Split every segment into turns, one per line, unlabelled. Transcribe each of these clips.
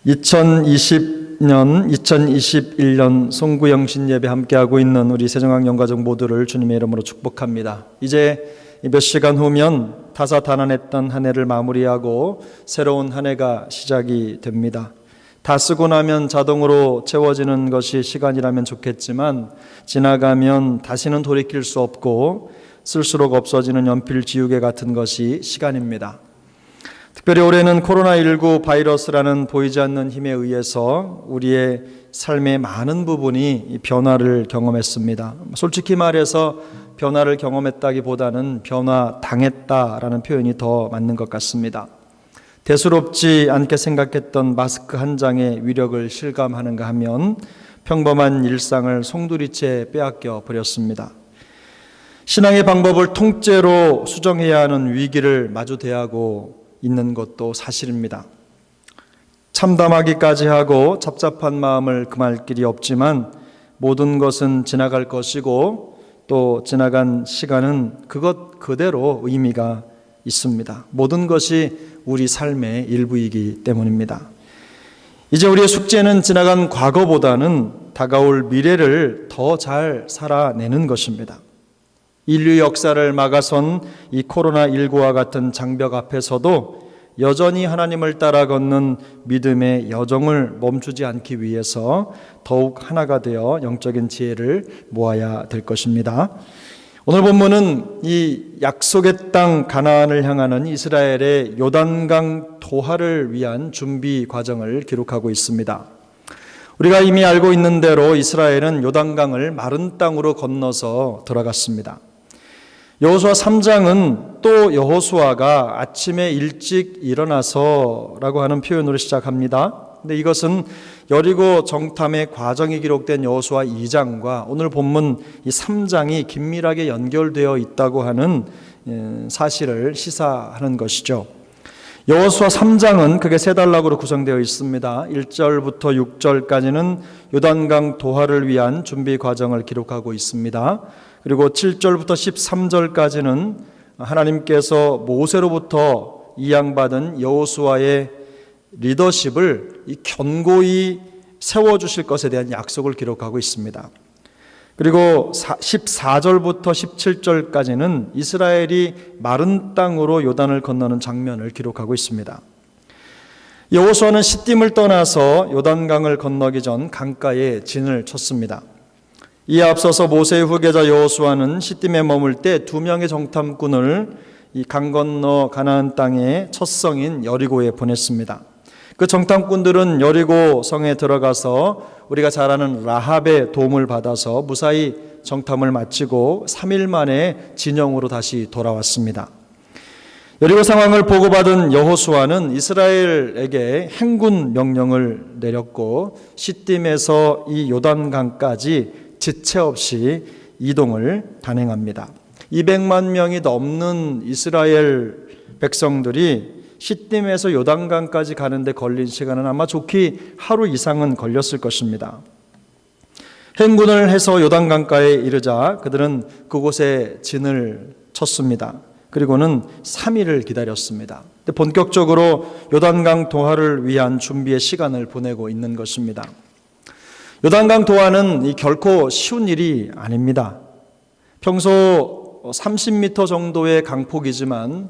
2020년, 2021년 송구영신 예배 함께하고 있는 우리 세종학 영가족 모두를 주님의 이름으로 축복합니다. 이제 몇 시간 후면 다사다난했던 한 해를 마무리하고 새로운 한 해가 시작이 됩니다. 다 쓰고 나면 자동으로 채워지는 것이 시간이라면 좋겠지만 지나가면 다시는 돌이킬 수 없고 쓸수록 없어지는 연필 지우개 같은 것이 시간입니다. 특별히 올해는 코로나19 바이러스라는 보이지 않는 힘에 의해서 우리의 삶의 많은 부분이 변화를 경험했습니다. 솔직히 말해서 변화를 경험했다기보다는 변화당했다라는 표현이 더 맞는 것 같습니다. 대수롭지 않게 생각했던 마스크 한 장의 위력을 실감하는가 하면 평범한 일상을 송두리째 빼앗겨 버렸습니다. 신앙의 방법을 통째로 수정해야 하는 위기를 마주 대하고 있는 것도 사실입니다. 참담하기까지 하고 답답한 마음을 금할 길이 없지만 모든 것은 지나갈 것이고 또 지나간 시간은 그것 그대로 의미가 있습니다. 모든 것이 우리 삶의 일부이기 때문입니다. 이제 우리의 숙제는 지나간 과거보다는 다가올 미래를 더 잘 살아내는 것입니다. 인류 역사를 막아선 이 코로나19와 같은 장벽 앞에서도 여전히 하나님을 따라 걷는 믿음의 여정을 멈추지 않기 위해서 더욱 하나가 되어 영적인 지혜를 모아야 될 것입니다. 오늘 본문은 이 약속의 땅 가나안을 향하는 이스라엘의 요단강 도하를 위한 준비 과정을 기록하고 있습니다. 우리가 이미 알고 있는 대로 이스라엘은 요단강을 마른 땅으로 건너서 들어갔습니다. 여호수아 3장은 또 여호수아가 아침에 일찍 일어나서 라고 하는 표현으로 시작합니다. 근데 이것은 여리고 정탐의 과정이 기록된 여호수아 2장과 오늘 본문 이 3장이 긴밀하게 연결되어 있다고 하는 사실을 시사하는 것이죠. 여호수아 3장은 크게 세 단락으로 구성되어 있습니다. 1절부터 6절까지는 요단강 도하를 위한 준비 과정을 기록하고 있습니다. 그리고 7절부터 13절까지는 하나님께서 모세로부터 이양받은 여호수아의 리더십을 견고히 세워주실 것에 대한 약속을 기록하고 있습니다. 그리고 14절부터 17절까지는 이스라엘이 마른 땅으로 요단을 건너는 장면을 기록하고 있습니다. 여호수아는 시딤을 떠나서 요단강을 건너기 전 강가에 진을 쳤습니다. 이에 앞서서 모세의 후계자 여호수아는 시딤에 머물 때 2명의 정탐꾼을 이 강 건너 가나안 땅의 첫 성인 여리고에 보냈습니다. 그 정탐꾼들은 여리고 성에 들어가서 우리가 잘 아는 라합의 도움을 받아서 무사히 정탐을 마치고 3일 만에 진영으로 다시 돌아왔습니다. 여리고 상황을 보고받은 여호수아는 이스라엘에게 행군 명령을 내렸고 시딤에서 이 요단강까지 지체 없이 이동을 단행합니다. 200만 명이 넘는 이스라엘 백성들이 시딤에서 요단강까지 가는데 걸린 시간은 아마 좋게 하루 이상은 걸렸을 것입니다. 행군을 해서 요단강가에 이르자 그들은 그곳에 진을 쳤습니다. 그리고는 3일을 기다렸습니다. 본격적으로 요단강 도하를 위한 준비의 시간을 보내고 있는 것입니다. 요단강 도하는 결코 쉬운 일이 아닙니다. 평소 30m 정도의 강폭이지만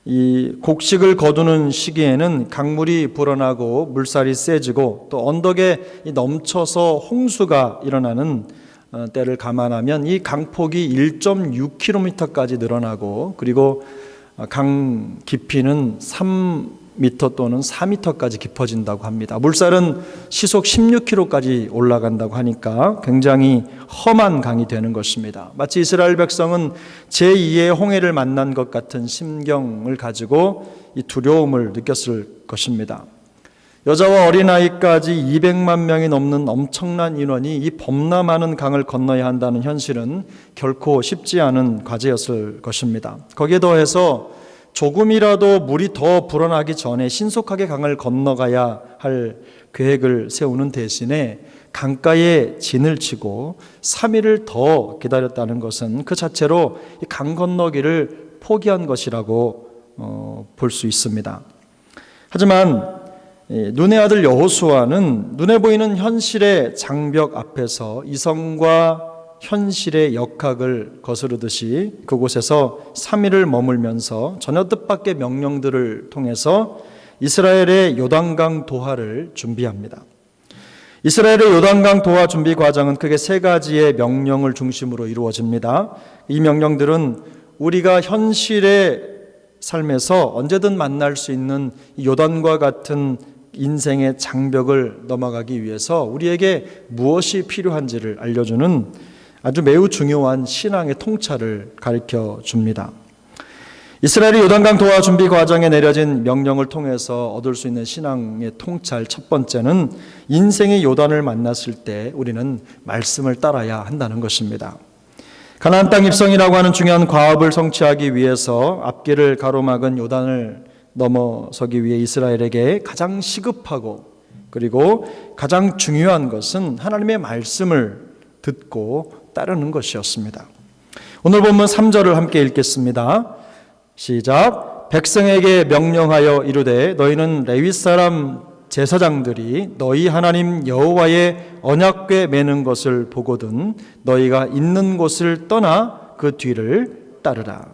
이 곡식을 거두는 시기에는 강물이 불어나고 물살이 세지고 또 언덕에 넘쳐서 홍수가 일어나는 때를 감안하면 이 강폭이 1.6km까지 늘어나고 그리고 강 깊이는 3m 또는 4m까지 깊어진다고 합니다. 물살은 시속 16km까지 올라간다고 하니까 굉장히 험한 강이 되는 것입니다. 마치 이스라엘 백성은 제2의 홍해를 만난 것 같은 심경을 가지고 이 두려움을 느꼈을 것입니다. 여자와 어린아이까지 200만 명이 넘는 엄청난 인원이 이 범람 많은 강을 건너야 한다는 현실은 결코 쉽지 않은 과제였을 것입니다. 거기에 더해서 조금이라도 물이 더 불어나기 전에 신속하게 강을 건너가야 할 계획을 세우는 대신에 강가에 진을 치고 3일을 더 기다렸다는 것은 그 자체로 강 건너기를 포기한 것이라고 볼 수 있습니다. 하지만 눈의 아들 여호수아는 눈에 보이는 현실의 장벽 앞에서 이성과 현실의 역학을 거스르듯이 그곳에서 3일을 머물면서 전혀 뜻밖의 명령들을 통해서 이스라엘의 요단강 도하를 준비합니다. 이스라엘의 요단강 도하 준비 과정은 크게 세 가지의 명령을 중심으로 이루어집니다. 이 명령들은 우리가 현실의 삶에서 언제든 만날 수 있는 요단과 같은 인생의 장벽을 넘어가기 위해서 우리에게 무엇이 필요한지를 알려주는 아주 매우 중요한 신앙의 통찰을 가르쳐 줍니다. 이스라엘이 요단강 도하 준비 과정에 내려진 명령을 통해서 얻을 수 있는 신앙의 통찰 첫 번째는 인생의 요단을 만났을 때 우리는 말씀을 따라야 한다는 것입니다. 가나안 땅 입성이라고 하는 중요한 과업을 성취하기 위해서 앞길을 가로막은 요단을 넘어서기 위해 이스라엘에게 가장 시급하고 그리고 가장 중요한 것은 하나님의 말씀을 듣고 따르는 것이었습니다. 오늘 본문 3절을 함께 읽겠습니다. 시작. 백성에게 명령하여 이르되 너희는 레위 사람 제사장들이 너희 하나님 여호와의 언약궤 매는 것을 보거든 너희가 있는 곳을 떠나 그 뒤를 따르라.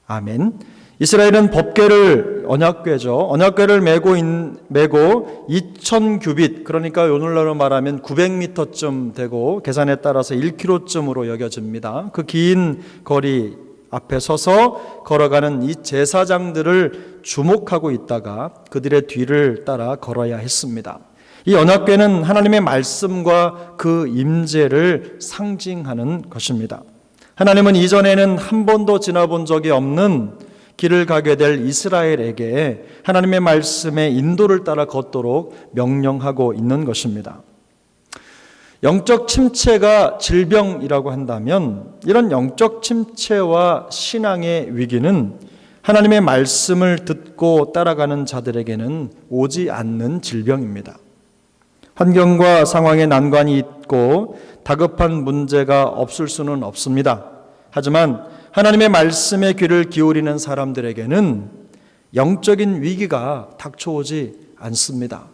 아멘. 이스라엘은 법궤를 언약궤를 메고 2000규빗, 그러니까 오늘날로 말하면 900m쯤 되고 계산에 따라서 1km쯤으로 여겨집니다. 그 긴 거리 앞에 서서 걸어가는 이 제사장들을 주목하고 있다가 그들의 뒤를 따라 걸어야 했습니다. 이 언약궤는 하나님의 말씀과 그 임재를 상징하는 것입니다. 하나님은 이전에는 한 번도 지나본 적이 없는 길을 가게 될 이스라엘에게 하나님의 말씀의 인도를 따라 걷도록 명령하고 있는 것입니다. 영적 침체가 질병이라고 한다면 이런 영적 침체와 신앙의 위기는 하나님의 말씀을 듣고 따라가는 자들에게는 오지 않는 질병입니다. 환경과 상황에 난관이 있고 다급한 문제가 없을 수는 없습니다. 하지만 하나님의 말씀에 귀를 기울이는 사람들에게는 영적인 위기가 닥쳐오지 않습니다.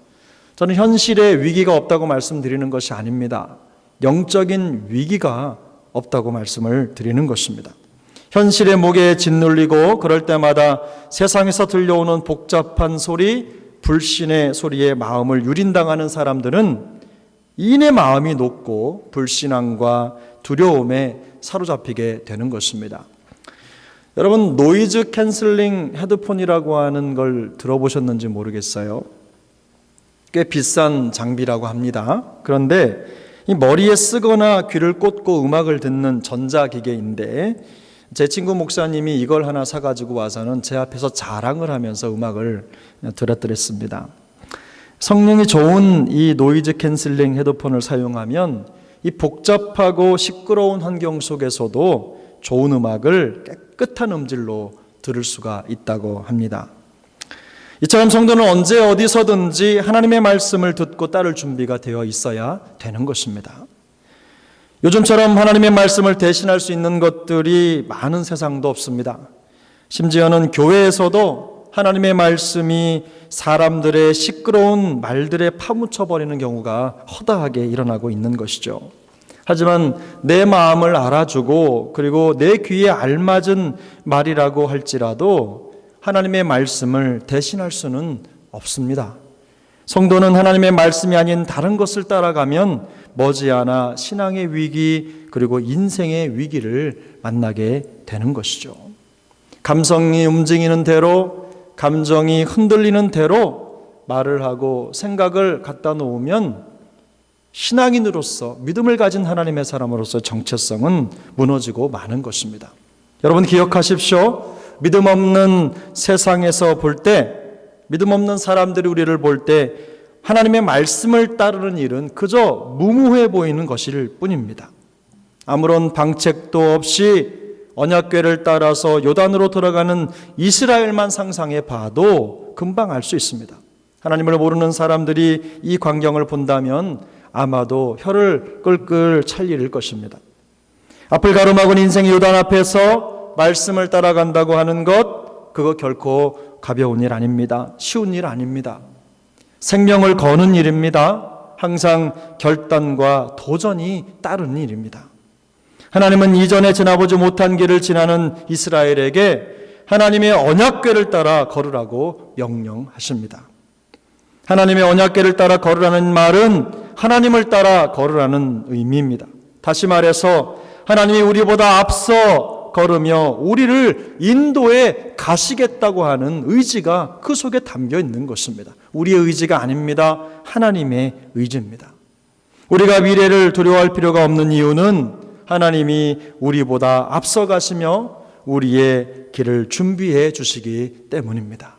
저는 현실에 위기가 없다고 말씀드리는 것이 아닙니다. 영적인 위기가 없다고 말씀을 드리는 것입니다. 현실의 무게에 짓눌리고 그럴 때마다 세상에서 들려오는 복잡한 소리, 불신의 소리에 마음을 유린당하는 사람들은 이내 마음이 녹고 불신앙과 두려움에 사로잡히게 되는 것입니다. 여러분, 노이즈 캔슬링 헤드폰이라고 하는 걸 들어보셨는지 모르겠어요. 꽤 비싼 장비라고 합니다. 그런데 이 머리에 쓰거나 귀를 꽂고 음악을 듣는 전자기계인데 제 친구 목사님이 이걸 하나 사가지고 와서는 제 앞에서 자랑을 하면서 음악을 들었더랬습니다. 성능이 좋은 이 노이즈 캔슬링 헤드폰을 사용하면 이 복잡하고 시끄러운 환경 속에서도 좋은 음악을 깨끗한 음질로 들을 수가 있다고 합니다. 이처럼 성도는 언제 어디서든지 하나님의 말씀을 듣고 따를 준비가 되어 있어야 되는 것입니다. 요즘처럼 하나님의 말씀을 대신할 수 있는 것들이 많은 세상도 없습니다. 심지어는 교회에서도 하나님의 말씀이 사람들의 시끄러운 말들에 파묻혀버리는 경우가 허다하게 일어나고 있는 것이죠. 하지만 내 마음을 알아주고 그리고 내 귀에 알맞은 말이라고 할지라도 하나님의 말씀을 대신할 수는 없습니다. 성도는 하나님의 말씀이 아닌 다른 것을 따라가면 머지않아 신앙의 위기 그리고 인생의 위기를 만나게 되는 것이죠. 감성이 움직이는 대로, 감정이 흔들리는 대로 말을 하고 생각을 갖다 놓으면 신앙인으로서 믿음을 가진 하나님의 사람으로서 정체성은 무너지고 마는 것입니다. 여러분 기억하십시오. 믿음 없는 세상에서 볼 때, 믿음 없는 사람들이 우리를 볼 때 하나님의 말씀을 따르는 일은 그저 무모해 보이는 것일 뿐입니다. 아무런 방책도 없이 언약궤를 따라서 요단으로 들어가는 이스라엘만 상상해 봐도 금방 알 수 있습니다. 하나님을 모르는 사람들이 이 광경을 본다면 아마도 혀를 끌끌 찰릴 것입니다. 앞을 가로막은 인생의 요단 앞에서 말씀을 따라간다고 하는 것, 그거 결코 가벼운 일 아닙니다. 쉬운 일 아닙니다. 생명을 거는 일입니다. 항상 결단과 도전이 따르는 일입니다. 하나님은 이전에 지나보지 못한 길을 지나는 이스라엘에게 하나님의 언약궤를 따라 걸으라고 명령하십니다. 하나님의 언약궤를 따라 걸으라는 말은 하나님을 따라 걸으라는 의미입니다. 다시 말해서 하나님이 우리보다 앞서 걸으며 우리를 인도에 가시겠다고 하는 의지가 그 속에 담겨 있는 것입니다. 우리의 의지가 아닙니다. 하나님의 의지입니다. 우리가 미래를 두려워할 필요가 없는 이유는 하나님이 우리보다 앞서 가시며 우리의 길을 준비해 주시기 때문입니다.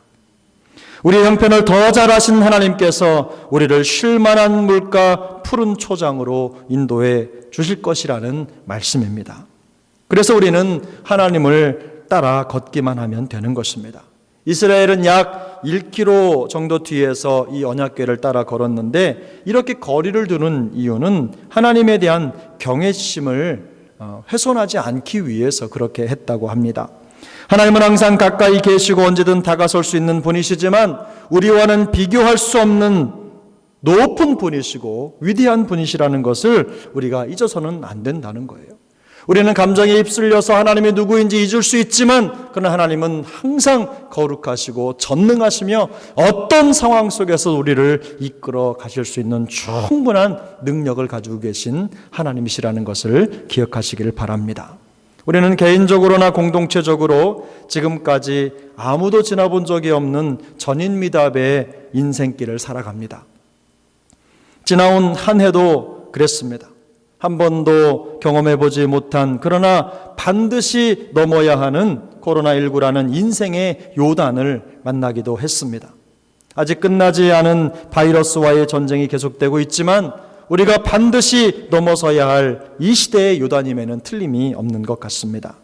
우리의 형편을 더 잘 아신 하나님께서 우리를 쉴만한 물가 푸른 초장으로 인도해 주실 것이라는 말씀입니다. 그래서 우리는 하나님을 따라 걷기만 하면 되는 것입니다. 이스라엘은 약 1km 정도 뒤에서 이 언약궤를 따라 걸었는데 이렇게 거리를 두는 이유는 하나님에 대한 경외심을 훼손하지 않기 위해서 그렇게 했다고 합니다. 하나님은 항상 가까이 계시고 언제든 다가설 수 있는 분이시지만 우리와는 비교할 수 없는 높은 분이시고 위대한 분이시라는 것을 우리가 잊어서는 안 된다는 거예요. 우리는 감정에 휩쓸려서 하나님이 누구인지 잊을 수 있지만 그러나 하나님은 항상 거룩하시고 전능하시며 어떤 상황 속에서 우리를 이끌어 가실 수 있는 충분한 능력을 가지고 계신 하나님이시라는 것을 기억하시기를 바랍니다. 우리는 개인적으로나 공동체적으로 지금까지 아무도 지나본 적이 없는 전인미답의 인생길을 살아갑니다. 지나온 한 해도 그랬습니다. 한 번도 경험해보지 못한 그러나 반드시 넘어야 하는 코로나19라는 인생의 요단을 만나기도 했습니다. 아직 끝나지 않은 바이러스와의 전쟁이 계속되고 있지만 우리가 반드시 넘어서야 할 이 시대의 요단임에는 틀림이 없는 것 같습니다.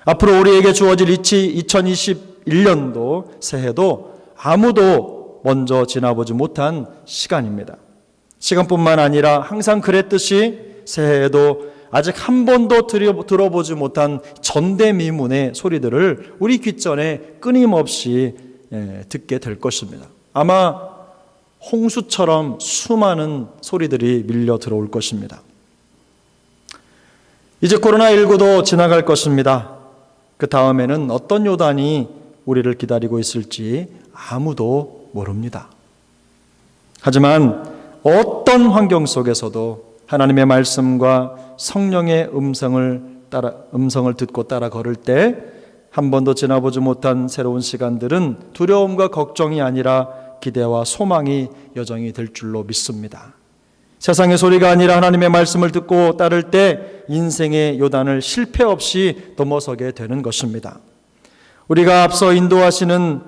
앞으로 우리에게 주어질 2021년도 새해도 아무도 먼저 지나보지 못한 시간입니다. 시간뿐만 아니라 항상 그랬듯이 새해에도 아직 한 번도 들어보지 못한 전대미문의 소리들을 우리 귓전에 끊임없이 듣게 될 것입니다. 아마 홍수처럼 수많은 소리들이 밀려 들어올 것입니다. 이제 코로나19도 지나갈 것입니다. 그 다음에는 어떤 요단이 우리를 기다리고 있을지 아무도 모릅니다. 하지만 어떤 환경 속에서도 하나님의 말씀과 성령의 음성을 듣고 따라 걸을 때 한 번도 지나보지 못한 새로운 시간들은 두려움과 걱정이 아니라 기대와 소망이 여정이 될 줄로 믿습니다. 세상의 소리가 아니라 하나님의 말씀을 듣고 따를 때 인생의 요단을 실패 없이 넘어서게 되는 것입니다. 우리가 앞서 인도하시는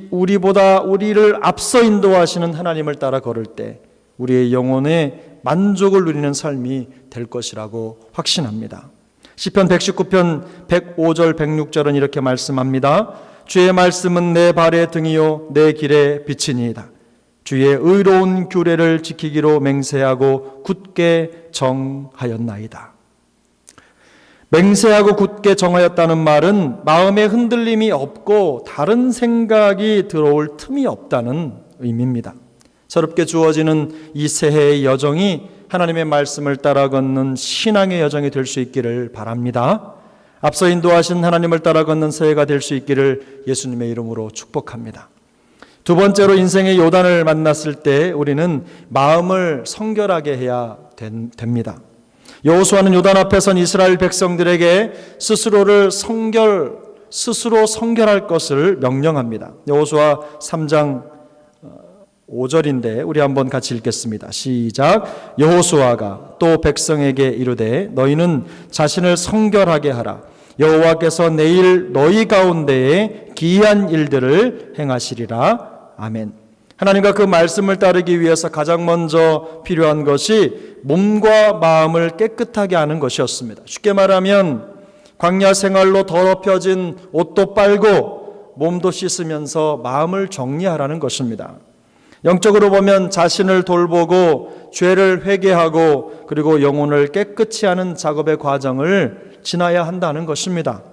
우리보다 우리를 앞서 인도하시는 하나님을 따라 걸을 때 우리의 영혼의 만족을 누리는 삶이 될 것이라고 확신합니다. 시편 119편 105절 106절은 이렇게 말씀합니다. 주의 말씀은 내 발의 등이요 내 길의 빛이니이다. 주의 의로운 규례를 지키기로 맹세하고 굳게 정하였나이다. 맹세하고 굳게 정하였다는 말은 마음에 흔들림이 없고 다른 생각이 들어올 틈이 없다는 의미입니다. 새롭게 주어지는 이 새해의 여정이 하나님의 말씀을 따라 걷는 신앙의 여정이 될 수 있기를 바랍니다. 앞서 인도하신 하나님을 따라 걷는 새해가 될 수 있기를 예수님의 이름으로 축복합니다. 두 번째로 인생의 요단을 만났을 때 우리는 마음을 성결하게 해야 됩니다. 여호수아는 요단 앞에 선 이스라엘 백성들에게 스스로 성결할 것을 명령합니다. 여호수아 3장 5절인데 우리 한번 같이 읽겠습니다. 시작. 여호수아가 또 백성에게 이르되 너희는 자신을 성결하게 하라. 여호와께서 내일 너희 가운데에 기이한 일들을 행하시리라. 아멘. 하나님과 그 말씀을 따르기 위해서 가장 먼저 필요한 것이 몸과 마음을 깨끗하게 하는 것이었습니다. 쉽게 말하면 광야 생활로 더럽혀진 옷도 빨고 몸도 씻으면서 마음을 정리하라는 것입니다. 영적으로 보면 자신을 돌보고 죄를 회개하고 그리고 영혼을 깨끗이 하는 작업의 과정을 지나야 한다는 것입니다.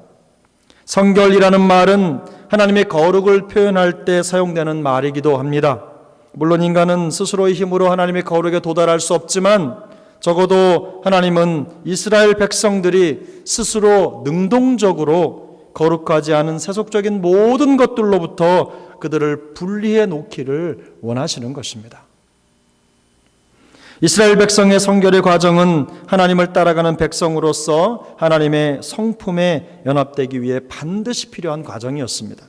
성결이라는 말은 하나님의 거룩을 표현할 때 사용되는 말이기도 합니다. 물론 인간은 스스로의 힘으로 하나님의 거룩에 도달할 수 없지만 적어도 하나님은 이스라엘 백성들이 스스로 능동적으로 거룩하지 않은 세속적인 모든 것들로부터 그들을 분리해 놓기를 원하시는 것입니다. 이스라엘 백성의 성결의 과정은 하나님을 따라가는 백성으로서 하나님의 성품에 연합되기 위해 반드시 필요한 과정이었습니다.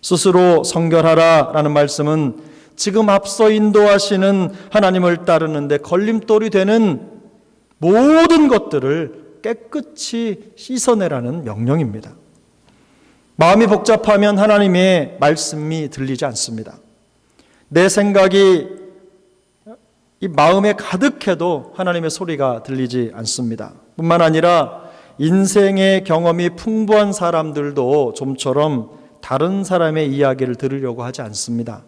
스스로 성결하라라는 말씀은 지금 앞서 인도하시는 하나님을 따르는데 걸림돌이 되는 모든 것들을 깨끗이 씻어내라는 명령입니다. 마음이 복잡하면 하나님의 말씀이 들리지 않습니다. 내 생각이 이 마음에 가득해도 하나님의 소리가 들리지 않습니다. 뿐만 아니라 인생의 경험이 풍부한 사람들도 좀처럼 다른 사람의 이야기를 들으려고 하지 않습니다.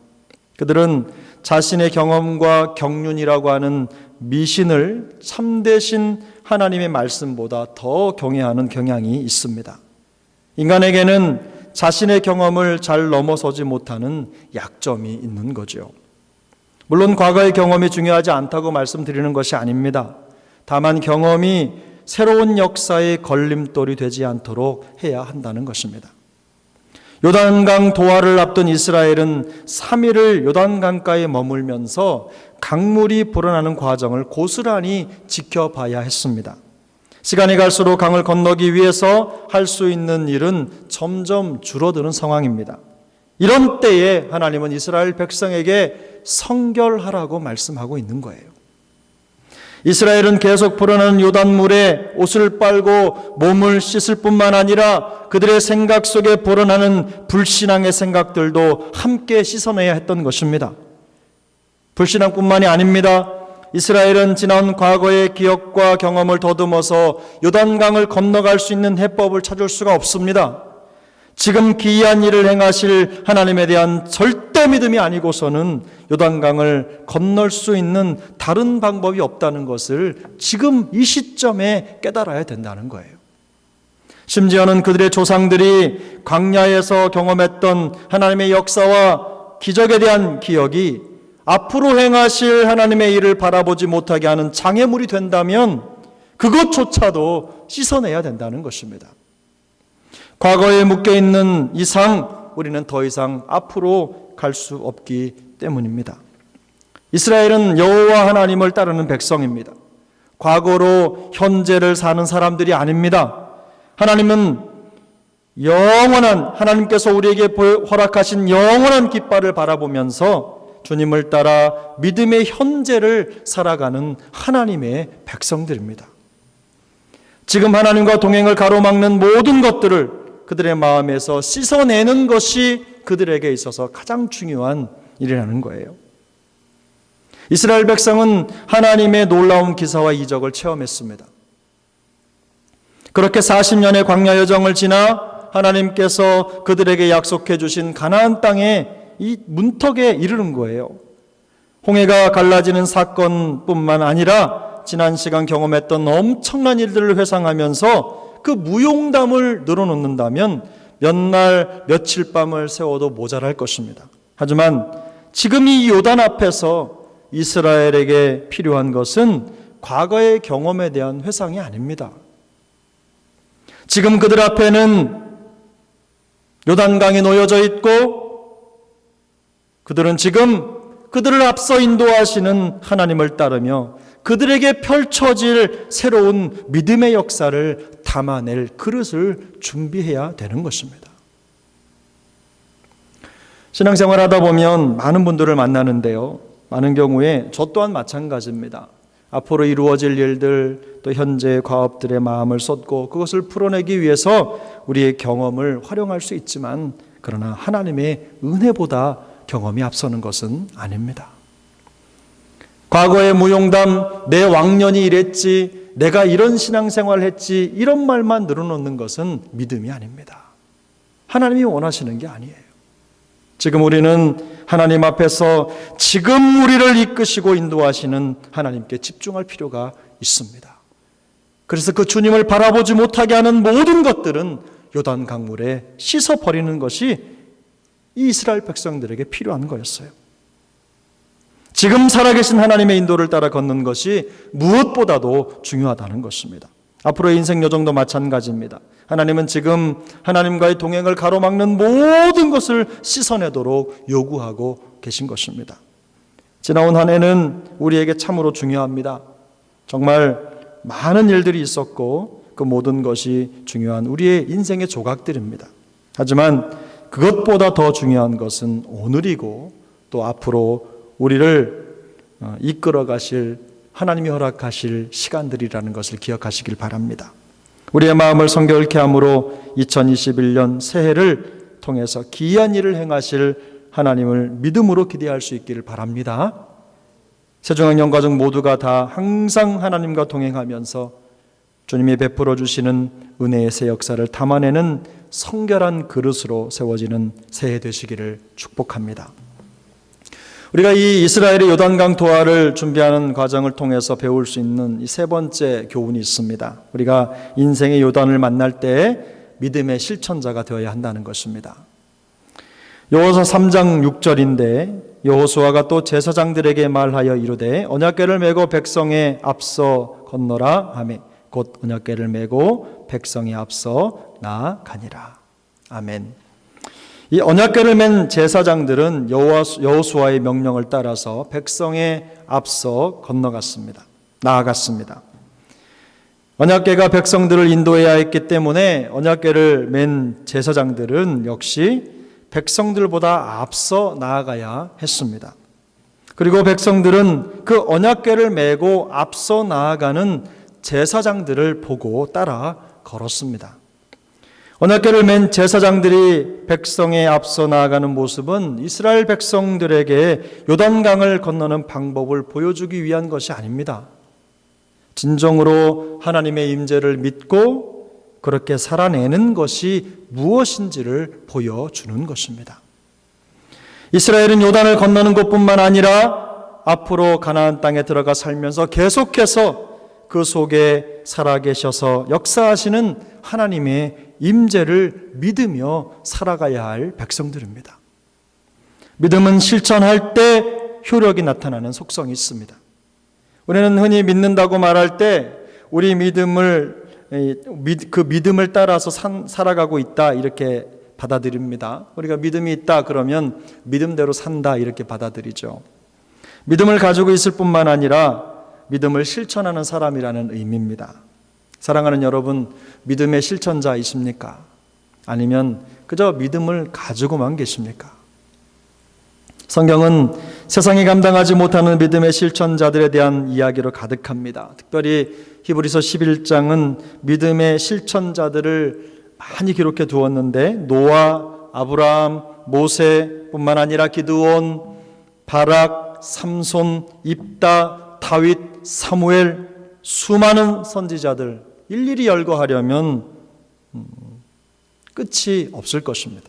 그들은 자신의 경험과 경륜이라고 하는 미신을 참되신 하나님의 말씀보다 더 경외하는 경향이 있습니다. 인간에게는 자신의 경험을 잘 넘어서지 못하는 약점이 있는 거죠. 물론 과거의 경험이 중요하지 않다고 말씀드리는 것이 아닙니다. 다만 경험이 새로운 역사의 걸림돌이 되지 않도록 해야 한다는 것입니다. 요단강 도하를 앞둔 이스라엘은 3일을 요단강가에 머물면서 강물이 불어나는 과정을 고스란히 지켜봐야 했습니다. 시간이 갈수록 강을 건너기 위해서 할 수 있는 일은 점점 줄어드는 상황입니다. 이런 때에 하나님은 이스라엘 백성에게 성결하라고 말씀하고 있는 거예요. 이스라엘은 계속 불어나는 요단물에 옷을 빨고 몸을 씻을 뿐만 아니라 그들의 생각 속에 불어나는 불신앙의 생각들도 함께 씻어내야 했던 것입니다. 불신앙뿐만이 아닙니다. 이스라엘은 지난 과거의 기억과 경험을 더듬어서 요단강을 건너갈 수 있는 해법을 찾을 수가 없습니다. 지금 기이한 일을 행하실 하나님에 대한 절대 믿음이 아니고서는 요단강을 건널 수 있는 다른 방법이 없다는 것을 지금 이 시점에 깨달아야 된다는 거예요. 심지어는 그들의 조상들이 광야에서 경험했던 하나님의 역사와 기적에 대한 기억이 앞으로 행하실 하나님의 일을 바라보지 못하게 하는 장애물이 된다면 그것조차도 씻어내야 된다는 것입니다. 과거에 묶여있는 이상 우리는 더 이상 앞으로 갈 수 없기 때문입니다. 이스라엘은 여호와 하나님을 따르는 백성입니다. 과거로 현재를 사는 사람들이 아닙니다. 하나님은 영원한, 하나님께서 우리에게 허락하신 영원한 깃발을 바라보면서 주님을 따라 믿음의 현재를 살아가는 하나님의 백성들입니다. 지금 하나님과 동행을 가로막는 모든 것들을 그들의 마음에서 씻어내는 것이 그들에게 있어서 가장 중요한 일이라는 거예요. 이스라엘 백성은 하나님의 놀라운 기사와 이적을 체험했습니다. 그렇게 40년의 광야 여정을 지나 하나님께서 그들에게 약속해 주신 가나안 땅에 이 문턱에 이르는 거예요. 홍해가 갈라지는 사건뿐만 아니라 지난 시간 경험했던 엄청난 일들을 회상하면서 그 무용담을 늘어놓는다면 몇 날 며칠 밤을 세워도 모자랄 것입니다. 하지만 지금 이 요단 앞에서 이스라엘에게 필요한 것은 과거의 경험에 대한 회상이 아닙니다. 지금 그들 앞에는 요단강이 놓여져 있고 그들은 지금 그들을 앞서 인도하시는 하나님을 따르며 그들에게 펼쳐질 새로운 믿음의 역사를 담아낼 그릇을 준비해야 되는 것입니다. 신앙생활 하다 보면 많은 분들을 만나는데요. 많은 경우에 저 또한 마찬가지입니다. 앞으로 이루어질 일들, 또 현재의 과업들의 마음을 쏟고 그것을 풀어내기 위해서 우리의 경험을 활용할 수 있지만 그러나 하나님의 은혜보다 경험이 앞서는 것은 아닙니다. 과거의 무용담, 내 왕년이 이랬지, 내가 이런 신앙생활을 했지, 이런 말만 늘어놓는 것은 믿음이 아닙니다. 하나님이 원하시는 게 아니에요. 지금 우리는 하나님 앞에서 지금 우리를 이끄시고 인도하시는 하나님께 집중할 필요가 있습니다. 그래서 그 주님을 바라보지 못하게 하는 모든 것들은 요단 강물에 씻어버리는 것이 이 이스라엘 백성들에게 필요한 거였어요. 지금 살아계신 하나님의 인도를 따라 걷는 것이 무엇보다도 중요하다는 것입니다. 앞으로의 인생 여정도 마찬가지입니다. 하나님은 지금 하나님과의 동행을 가로막는 모든 것을 씻어내도록 요구하고 계신 것입니다. 지나온 한 해는 우리에게 참으로 중요합니다. 정말 많은 일들이 있었고 그 모든 것이 중요한 우리의 인생의 조각들입니다. 하지만 그것보다 더 중요한 것은 오늘이고 또 앞으로 우리를 이끌어 가실 하나님이 허락하실 시간들이라는 것을 기억하시길 바랍니다. 우리의 마음을 성결케 함으로 2021년 새해를 통해서 기이한 일을 행하실 하나님을 믿음으로 기대할 수 있기를 바랍니다. 세종학 영가족 모두가 다 항상 하나님과 동행하면서 주님이 베풀어 주시는 은혜의 새 역사를 담아내는 성결한 그릇으로 세워지는 새해 되시기를 축복합니다. 우리가 이 이스라엘의 요단강 도하를 준비하는 과정을 통해서 배울 수 있는 이 세 번째 교훈이 있습니다. 우리가 인생의 요단을 만날 때 믿음의 실천자가 되어야 한다는 것입니다. 여호수아 3장 6절인데 여호수아가 또 제사장들에게 말하여 이르되 언약궤를 메고 백성에 앞서 건너라 하매 곧 언약궤를 메고 백성에 앞서 나아가니라. 아멘. 이 언약궤를 맨 제사장들은 여호수아의 명령을 따라서 백성에 앞서 건너갔습니다. 나아갔습니다. 언약궤가 백성들을 인도해야 했기 때문에 언약궤를 맨 제사장들은 역시 백성들보다 앞서 나아가야 했습니다. 그리고 백성들은 그 언약궤를 메고 앞서 나아가는 제사장들을 보고 따라 걸었습니다. 언약궤를 맨 제사장들이 백성에 앞서 나아가는 모습은 이스라엘 백성들에게 요단강을 건너는 방법을 보여주기 위한 것이 아닙니다. 진정으로 하나님의 임재를 믿고 그렇게 살아내는 것이 무엇인지를 보여주는 것입니다. 이스라엘은 요단을 건너는 것뿐만 아니라 앞으로 가나안 땅에 들어가 살면서 계속해서 그 속에 살아계셔서 역사하시는 하나님의 임재를 믿으며 살아가야 할 백성들입니다. 믿음은 실천할 때 효력이 나타나는 속성이 있습니다. 우리는 흔히 믿는다고 말할 때 우리 그 믿음을 따라서 살아가고 있다 이렇게 받아들입니다. 우리가 믿음이 있다 그러면 믿음대로 산다 이렇게 받아들이죠. 믿음을 가지고 있을 뿐만 아니라 믿음을 실천하는 사람이라는 의미입니다. 사랑하는 여러분, 믿음의 실천자이십니까? 아니면 그저 믿음을 가지고만 계십니까? 성경은 세상이 감당하지 못하는 믿음의 실천자들에 대한 이야기로 가득합니다. 특별히 히브리서 11장은 믿음의 실천자들을 많이 기록해 두었는데 노아, 아브라함, 모세뿐만 아니라 기드온, 바락, 삼손, 입다, 다윗, 사무엘 수많은 선지자들 일일이 열거하려면 끝이 없을 것입니다.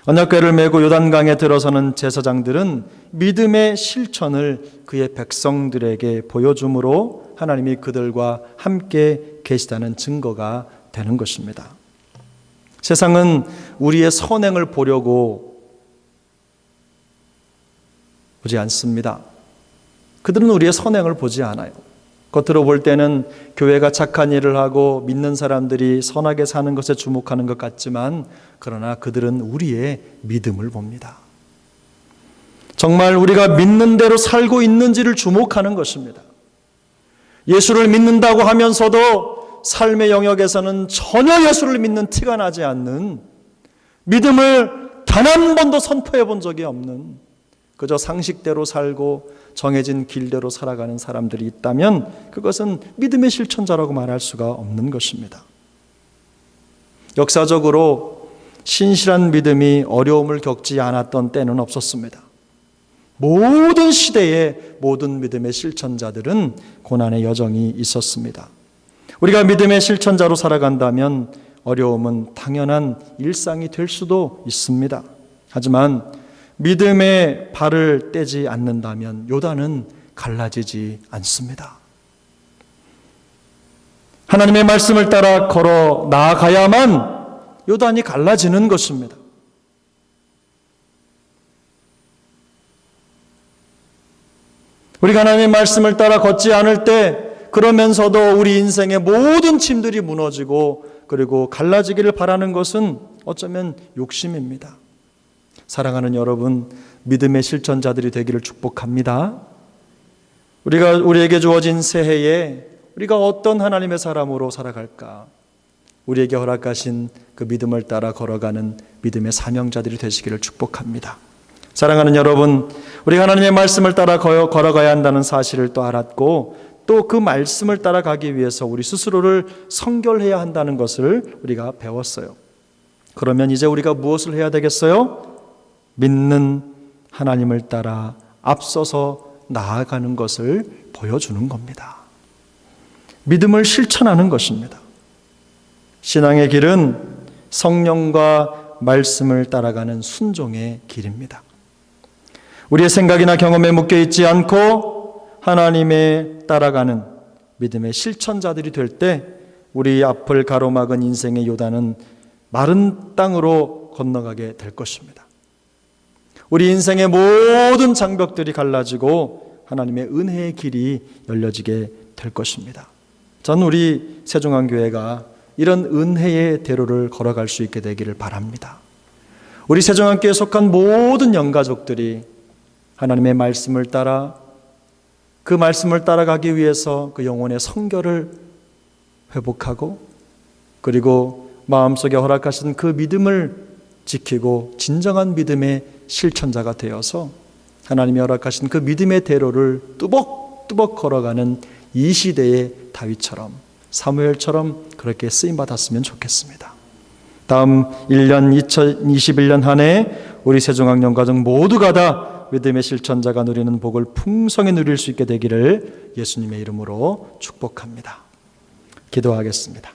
언약궤를 메고 요단강에 들어서는 제사장들은 믿음의 실천을 그의 백성들에게 보여줌으로 하나님이 그들과 함께 계시다는 증거가 되는 것입니다. 세상은 우리의 선행을 보려고 보지 않습니다. 그들은 우리의 선행을 보지 않아요. 겉으로 볼 때는 교회가 착한 일을 하고 믿는 사람들이 선하게 사는 것에 주목하는 것 같지만 그러나 그들은 우리의 믿음을 봅니다. 정말 우리가 믿는 대로 살고 있는지를 주목하는 것입니다. 예수를 믿는다고 하면서도 삶의 영역에서는 전혀 예수를 믿는 티가 나지 않는 믿음을 단 한 번도 선포해 본 적이 없는 그저 상식대로 살고 정해진 길대로 살아가는 사람들이 있다면 그것은 믿음의 실천자라고 말할 수가 없는 것입니다. 역사적으로 신실한 믿음이 어려움을 겪지 않았던 때는 없었습니다. 모든 시대의 모든 믿음의 실천자들은 고난의 여정이 있었습니다. 우리가 믿음의 실천자로 살아간다면 어려움은 당연한 일상이 될 수도 있습니다. 하지만 믿음의 발을 떼지 않는다면 요단은 갈라지지 않습니다. 하나님의 말씀을 따라 걸어 나아가야만 요단이 갈라지는 것입니다. 우리가 하나님의 말씀을 따라 걷지 않을 때 그러면서도 우리 인생의 모든 짐들이 무너지고 그리고 갈라지기를 바라는 것은 어쩌면 욕심입니다. 사랑하는 여러분, 믿음의 실천자들이 되기를 축복합니다. 우리에게 주어진 새해에 우리가 어떤 하나님의 사람으로 살아갈까? 우리에게 허락하신 그 믿음을 따라 걸어가는 믿음의 사명자들이 되시기를 축복합니다. 사랑하는 여러분, 우리가 하나님의 말씀을 따라 걸어가야 한다는 사실을 또 알았고 또 그 말씀을 따라가기 위해서 우리 스스로를 성결해야 한다는 것을 우리가 배웠어요. 그러면 이제 우리가 무엇을 해야 되겠어요? 믿는 하나님을 따라 앞서서 나아가는 것을 보여주는 겁니다. 믿음을 실천하는 것입니다. 신앙의 길은 성령과 말씀을 따라가는 순종의 길입니다. 우리의 생각이나 경험에 묶여있지 않고 하나님에 따라가는 믿음의 실천자들이 될 때 우리 앞을 가로막은 인생의 요단은 마른 땅으로 건너가게 될 것입니다. 우리 인생의 모든 장벽들이 갈라지고 하나님의 은혜의 길이 열려지게 될 것입니다. 전 우리 세종안교회가 이런 은혜의 대로를 걸어갈 수 있게 되기를 바랍니다. 우리 세종안교회에 속한 모든 영가족들이 하나님의 말씀을 따라 그 말씀을 따라가기 위해서 그 영혼의 성결을 회복하고 그리고 마음속에 허락하신 그 믿음을 지키고 진정한 믿음의 실천자가 되어서 하나님이 허락하신 그 믿음의 대로를 뚜벅뚜벅 걸어가는 이 시대의 다윗처럼 사무엘처럼 그렇게 쓰임받았으면 좋겠습니다. 다음 1년 2021년 한 해 우리 세종학령가족 모두가 다 믿음의 실천자가 누리는 복을 풍성히 누릴 수 있게 되기를 예수님의 이름으로 축복합니다. 기도하겠습니다.